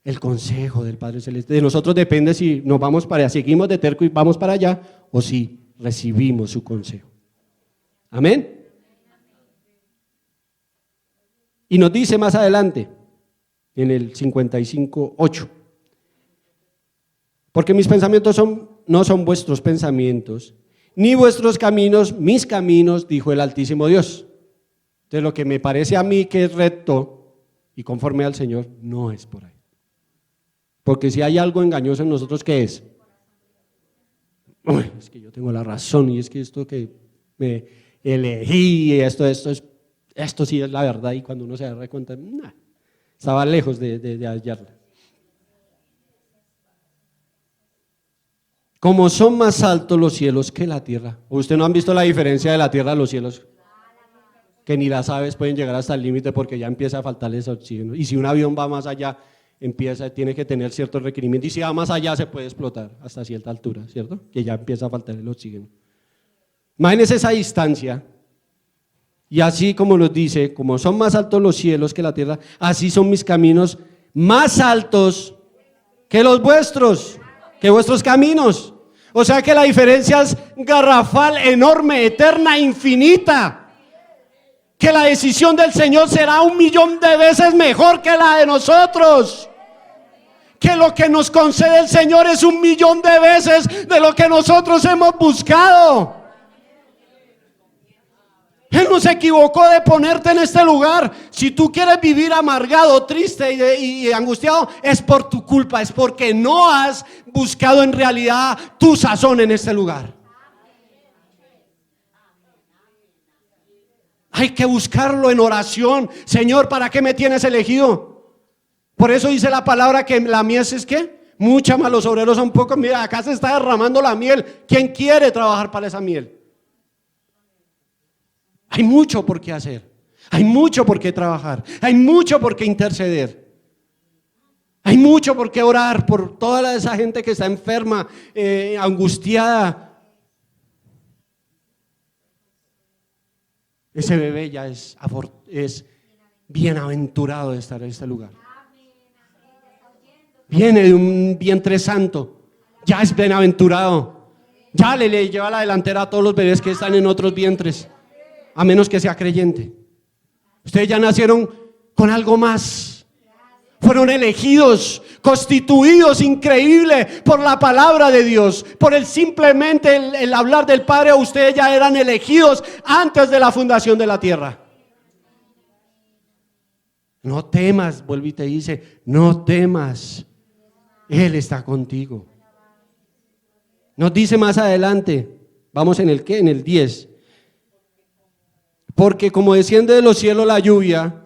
el consejo del Padre Celeste. De nosotros depende si nos vamos para allá, seguimos de terco y vamos para allá, o si recibimos su consejo. Amén. Y nos dice más adelante, en el 55:8, porque mis pensamientos no son vuestros pensamientos, ni vuestros caminos mis caminos, dijo el Altísimo Dios. Entonces lo que me parece a mí que es recto y conforme al Señor, no es por ahí. Porque si hay algo engañoso en nosotros, ¿qué es? Uy, es que yo tengo la razón y es que esto que me elegí, esto sí es la verdad, y cuando uno se da cuenta, nah, estaba lejos de hallarla. Como son más altos los cielos que la tierra. ¿Usted no han visto la diferencia de la tierra a los cielos? Que ni las aves pueden llegar hasta el límite porque ya empieza a faltarles oxígeno. Y si un avión va más allá, tiene que tener ciertos requerimientos. Y si va más allá, se puede explotar hasta cierta altura, ¿cierto? Que ya empieza a faltar el oxígeno. Imagínense esa distancia. Y así como nos dice, como son más altos los cielos que la tierra, así son mis caminos más altos que los vuestros, que vuestros caminos. O sea que la diferencia es garrafal, enorme, eterna, infinita. Que la decisión del Señor será 1.000.000 de veces mejor que la de nosotros. Que lo que nos concede el Señor es 1.000.000 de veces de lo que nosotros hemos buscado. Él no se equivocó de ponerte en este lugar. Si tú quieres vivir amargado, triste y angustiado, es por tu culpa, es porque no has buscado en realidad tu sazón en este lugar. Hay que buscarlo en oración. Señor, ¿para qué me tienes elegido? Por eso dice la palabra que la miel es ¿qué? Mucha, más los obreros son pocos. Mira, acá se está derramando la miel. ¿Quién quiere trabajar para esa miel? Hay mucho por qué hacer, hay mucho por qué trabajar, hay mucho por qué interceder, hay mucho por qué orar por toda esa gente que está enferma, angustiada. Ese bebé ya es bienaventurado de estar en este lugar. Viene de un vientre santo, ya es bienaventurado, ya le lleva la delantera a todos los bebés que están en otros vientres. A menos que sea creyente. Ustedes ya nacieron con algo más. Fueron elegidos, constituidos, increíble, por la palabra de Dios. Por simplemente el hablar del Padre, ustedes ya eran elegidos antes de la fundación de la tierra. No temas, vuelve y te dice, no temas. Él está contigo. Nos dice más adelante, vamos en el ¿qué? En el 10. Porque como desciende de los cielos la lluvia,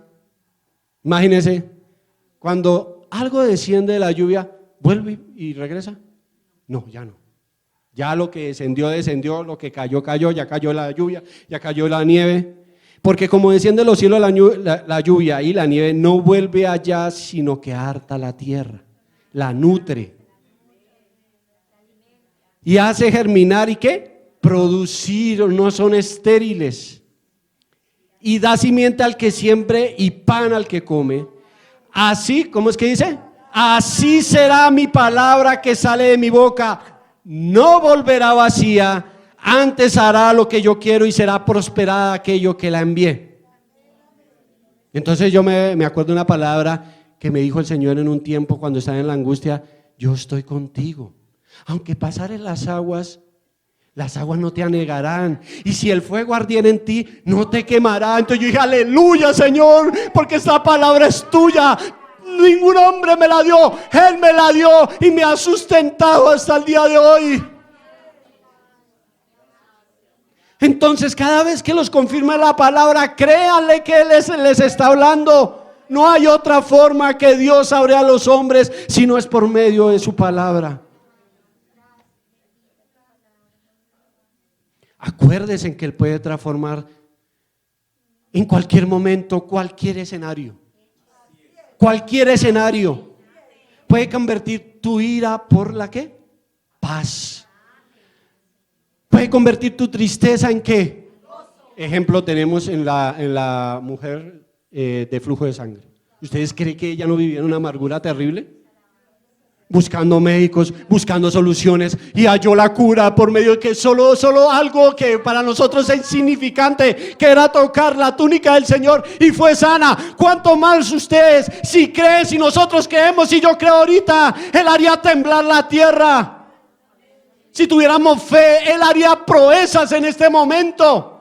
imagínense, cuando algo desciende de la lluvia, ¿vuelve y regresa? No, ya no. Ya lo que descendió, lo que cayó, ya cayó la lluvia, ya cayó la nieve. Porque como desciende de los cielos la lluvia y la nieve, no vuelve allá, sino que harta la tierra, la nutre. Y hace germinar, ¿y qué? Producir, no son estériles. Y da simiente al que siembre y pan al que come. Así, ¿cómo es que dice? Así será mi palabra que sale de mi boca. No volverá vacía, antes hará lo que yo quiero y será prosperada aquello que la envié. Entonces yo me acuerdo de una palabra que me dijo el Señor en un tiempo cuando estaba en la angustia. Yo estoy contigo. Aunque pasares las aguas no te anegarán. Y si el fuego ardiera en ti, no te quemará. Entonces yo dije, aleluya, Señor, porque esta palabra es tuya. Ningún hombre me la dio, Él me la dio y me ha sustentado hasta el día de hoy. Entonces cada vez que los confirme la palabra, créanle que Él les está hablando. No hay otra forma que Dios hable a los hombres si no es por medio de su palabra. Acuérdense en que Él puede transformar en cualquier momento, cualquier escenario. Cualquier escenario. Puede convertir tu ira por ¿la qué? Paz. Puede convertir tu tristeza en ¿qué? Ejemplo tenemos en la mujer de flujo de sangre. ¿Ustedes creen que ella no vivía en una amargura terrible? buscando médicos, buscando soluciones, y halló la cura por medio de que solo algo que para nosotros es insignificante, que era tocar la túnica del Señor, y fue sana. ¿Cuánto más ustedes, si creen, si nosotros creemos, si yo creo ahorita, Él haría temblar la tierra? Si tuviéramos fe, Él haría proezas en este momento.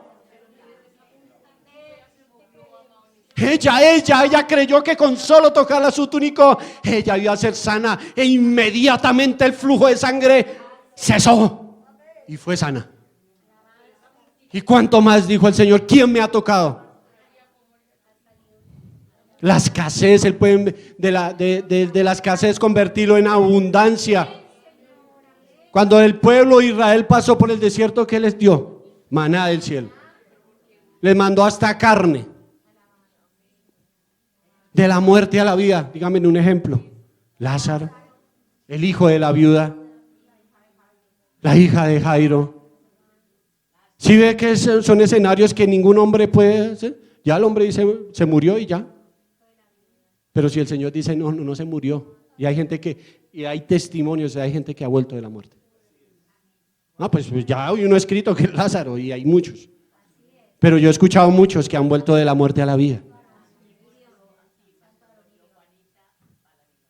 Ella creyó que con solo tocarla su túnico, ella iba a ser sana, e inmediatamente el flujo de sangre cesó y fue sana. ¿Y cuánto más dijo el Señor? ¿Quién me ha tocado? La escasez, Él puede de la escasez convertirlo en abundancia. Cuando el pueblo de Israel pasó por el desierto, ¿qué les dio? Maná del cielo. Les mandó hasta carne. De la muerte a la vida, dígame un ejemplo. Lázaro, el hijo de la viuda, la hija de Jairo. ¿Sí ve que son escenarios que ningún hombre puede hacer? Ya el hombre dice, se murió y ya. Pero si el Señor dice, no se murió. Y hay gente y hay testimonios, hay gente que ha vuelto de la muerte. No, pues ya hay uno escrito que es Lázaro, y hay muchos. Pero yo he escuchado muchos que han vuelto de la muerte a la vida.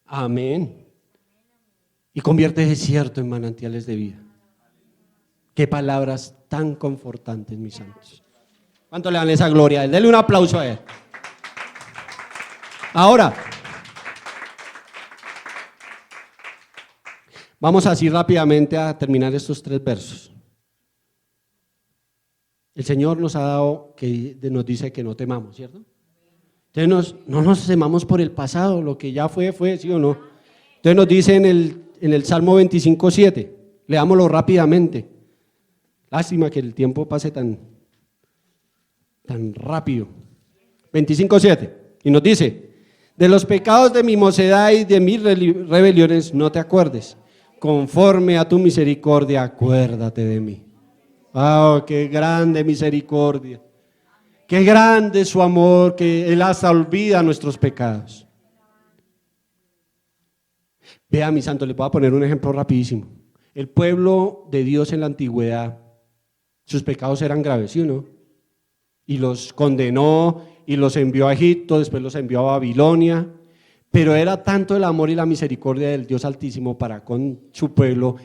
Amén. Y convierte desierto en manantiales de vida. Qué palabras tan confortantes, mis santos. ¿Cuánto le dan esa gloria a Él? Denle un aplauso a Él. Ahora, vamos así rápidamente a terminar estos 3 versos. El Señor nos ha dado, que nos dice que no temamos, ¿cierto? Entonces no nos temamos por el pasado, lo que ya fue, ¿sí o no? Entonces nos dice en el Salmo 25:7, leámoslo rápidamente. Lástima que el tiempo pase tan rápido. 25:7, y nos dice: de los pecados de mi mocedad y de mis rebeliones no te acuerdes, conforme a tu misericordia acuérdate de mí. ¡Oh, qué grande misericordia! Qué grande es su amor, que Él hasta olvida nuestros pecados. Vea, mi santo, les voy a poner un ejemplo rapidísimo. El pueblo de Dios en la antigüedad, sus pecados eran graves, ¿sí o no? Y los condenó y los envió a Egipto, después los envió a Babilonia. Pero era tanto el amor y la misericordia del Dios Altísimo para con su pueblo.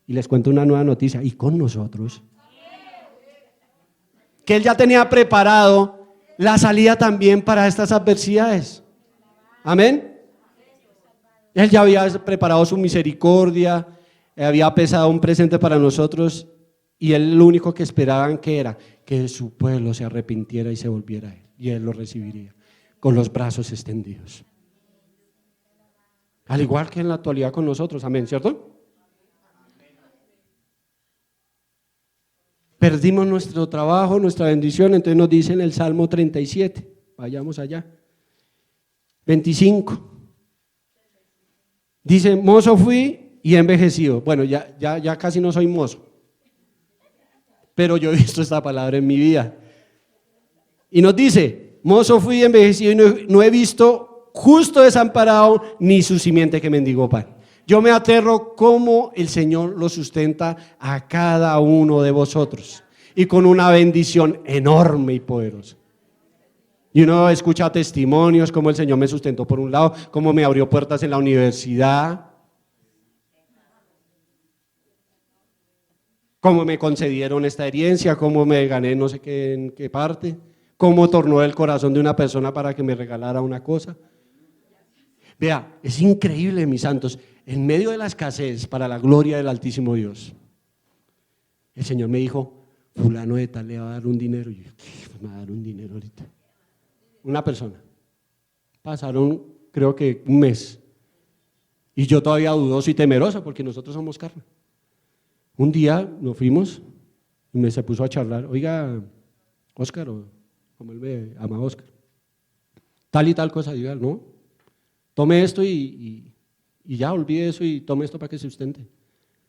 Y les cuento una nueva noticia, y con nosotros, que Él ya tenía preparado la salida también para estas adversidades. Amén. Él ya había preparado su misericordia, había pesado un presente para nosotros, y Él lo único que esperaban que era que su pueblo se arrepintiera y se volviera a Él, y Él lo recibiría con los brazos extendidos. Al igual que en la actualidad con nosotros, amén, ¿cierto? Perdimos nuestro trabajo, nuestra bendición, entonces nos dice en el Salmo 37, vayamos allá, 25, dice: mozo fui y he envejecido. Bueno, ya casi no soy mozo, pero yo he visto esta palabra en mi vida. Y nos dice: mozo fui y envejecido, y no he visto justo desamparado, ni su simiente que mendigó pan. Yo me aterro cómo el Señor lo sustenta a cada uno de vosotros, y con una bendición enorme y poderosa. Y uno escucha testimonios, cómo el Señor me sustentó por un lado, cómo me abrió puertas en la universidad, cómo me concedieron esta herencia, cómo me gané no sé qué en qué parte, cómo tornó el corazón de una persona para que me regalara una cosa. Vea, es increíble, mis santos, en medio de la escasez, para la gloria del Altísimo Dios, el Señor me dijo: fulano de tal le va a dar un dinero. Y yo: ¿qué me va a dar un dinero ahorita? Una persona. Pasaron, creo que un mes, y yo todavía dudoso y temeroso, porque nosotros somos carne. Un día nos fuimos y se puso a charlar: oiga, Óscar, o como él me llama, Óscar, tal y tal cosa. Diga, no, tome esto y ya olvide eso y tome esto para que se sustente.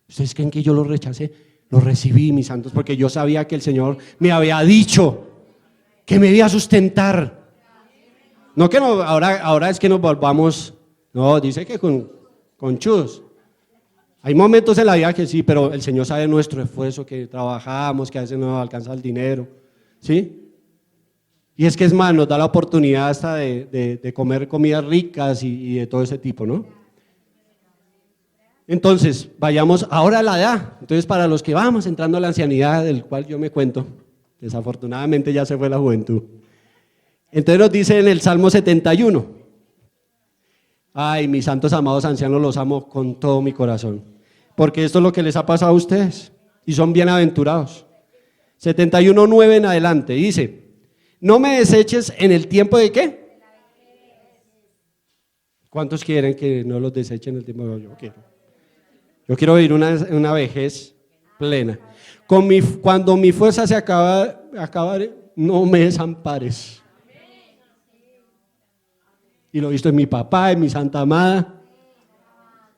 ¿Ustedes creen que yo lo rechacé? Lo recibí, mis santos, porque yo sabía que el Señor me había dicho que me iba a sustentar. No que no, ahora es que nos volvamos, no, dice que conchudos. Hay momentos en la vida que sí, pero el Señor sabe nuestro esfuerzo, que trabajamos, que a veces no nos alcanza el dinero, ¿sí? Y es que es más, nos da la oportunidad hasta de comer comidas ricas y de todo ese tipo, ¿no? Entonces, vayamos ahora a la edad. Entonces, para los que vamos entrando a la ancianidad, del cual yo me cuento, desafortunadamente ya se fue la juventud. Entonces nos dice en el Salmo 71, ay, mis santos amados ancianos, los amo con todo mi corazón. Porque esto es lo que les ha pasado a ustedes y son bienaventurados. 71:9 en adelante dice, no me deseches en el tiempo de ¿qué? ¿Cuántos quieren que no los desechen en el tiempo de yo quiero? Yo quiero vivir una vejez plena. Cuando mi fuerza se acabe, no me desampares. Y lo he visto en mi papá, en mi santa amada.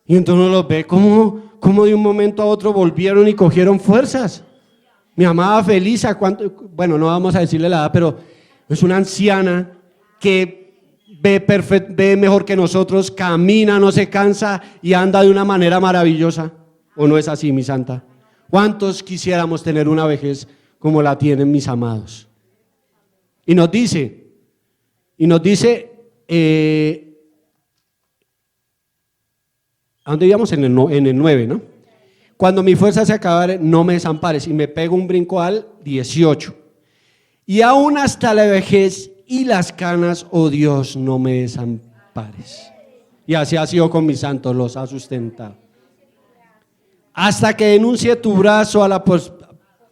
Y entonces uno los ve como de un momento a otro volvieron y cogieron fuerzas. Mi amada Felisa, bueno, no vamos a decirle la edad, pero es una anciana que ve mejor que nosotros, camina, no se cansa y anda de una manera maravillosa. ¿O no es así, mi santa? ¿Cuántos quisiéramos tener una vejez como la tienen mis amados? Y nos dice, ¿a dónde íbamos? En el 9, ¿no? Cuando mi fuerza se acabare, no me desampares. Y me pego un brinco al 18. Y aún hasta la vejez y las canas, oh Dios, no me desampares. Y así ha sido con mis santos, los ha sustentado. Hasta que denuncie tu brazo a la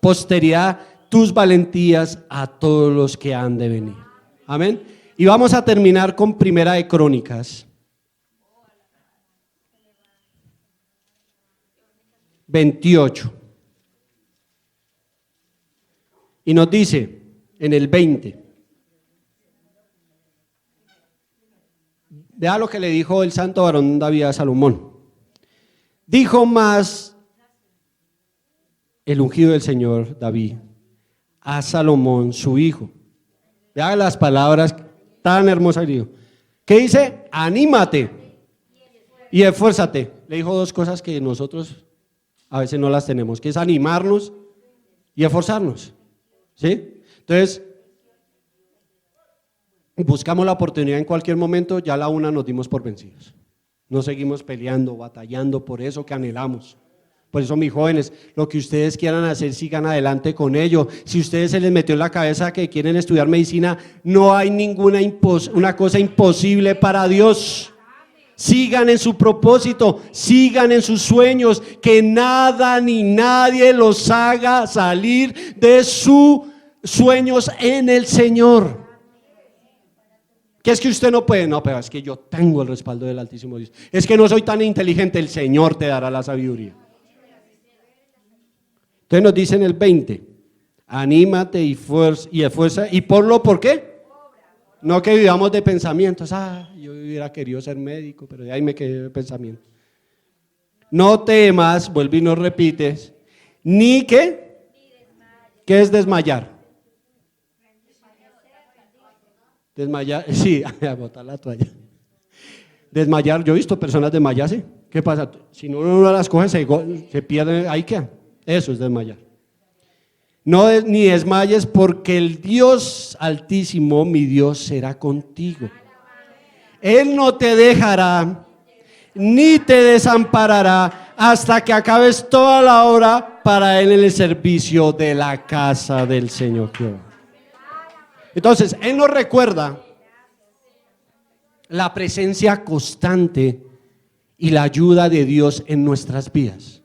posteridad, tus valentías a todos los que han de venir. Amén. Y vamos a terminar con Primera de Crónicas 28. Y nos dice en el 20. Vea lo que le dijo el santo varón David a Salomón. Dijo más el ungido del Señor David a Salomón su hijo. Vea las palabras tan hermosas que dijo. ¿Qué dice? Anímate y esfuérzate. Le dijo dos cosas que nosotros a veces no las tenemos, que es animarnos y esforzarnos, ¿sí? Entonces, buscamos la oportunidad en cualquier momento, ya a la una nos dimos por vencidos. No seguimos peleando, batallando por eso que anhelamos. Por eso, mis jóvenes, lo que ustedes quieran hacer, sigan adelante con ello. Si a ustedes se les metió en la cabeza que quieren estudiar medicina, no hay una cosa imposible para Dios. Sigan en su propósito, sigan en sus sueños, que nada ni nadie los haga salir de sus sueños en el Señor. ¿Qué es que usted no puede? No, pero es que yo tengo el respaldo del Altísimo Dios. Es que no soy tan inteligente, el Señor te dará la sabiduría. Entonces nos dice en el 20, anímate y esfuerza. ¿Y por qué? No que vivamos de pensamientos, yo hubiera querido ser médico, pero de ahí me quedé de pensamiento. No temas, vuelve y nos repites, ni que, ¿qué es desmayar? Desmayar, sí, a botar la toalla. Desmayar, yo he visto personas desmayarse. ¿Qué pasa? Si no uno las coge, se pierde, ahí queda. Eso es desmayar. No ni desmayes, porque el Dios Altísimo, mi Dios, será contigo. Él no te dejará ni te desamparará hasta que acabes toda la obra para Él en el servicio de la casa del Señor Jehová. Entonces, Él nos recuerda la presencia constante y la ayuda de Dios en nuestras vidas.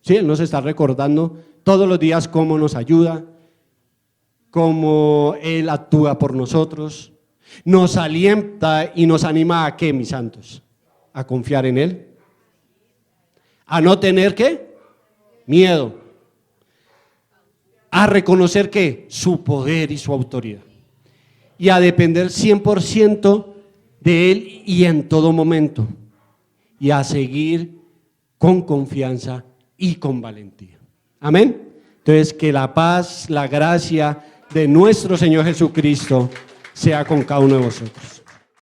Sí, Él nos está recordando todos los días cómo nos ayuda, cómo Él actúa por nosotros, nos alienta y nos anima a ¿qué, mis santos? A confiar en Él, a no tener ¿qué? Miedo, a reconocer ¿qué? Su poder y su autoridad, y a depender 100% de Él y en todo momento, y a seguir con confianza y con valentía. Amén. Entonces, que la paz, la gracia de nuestro Señor Jesucristo sea con cada uno de vosotros.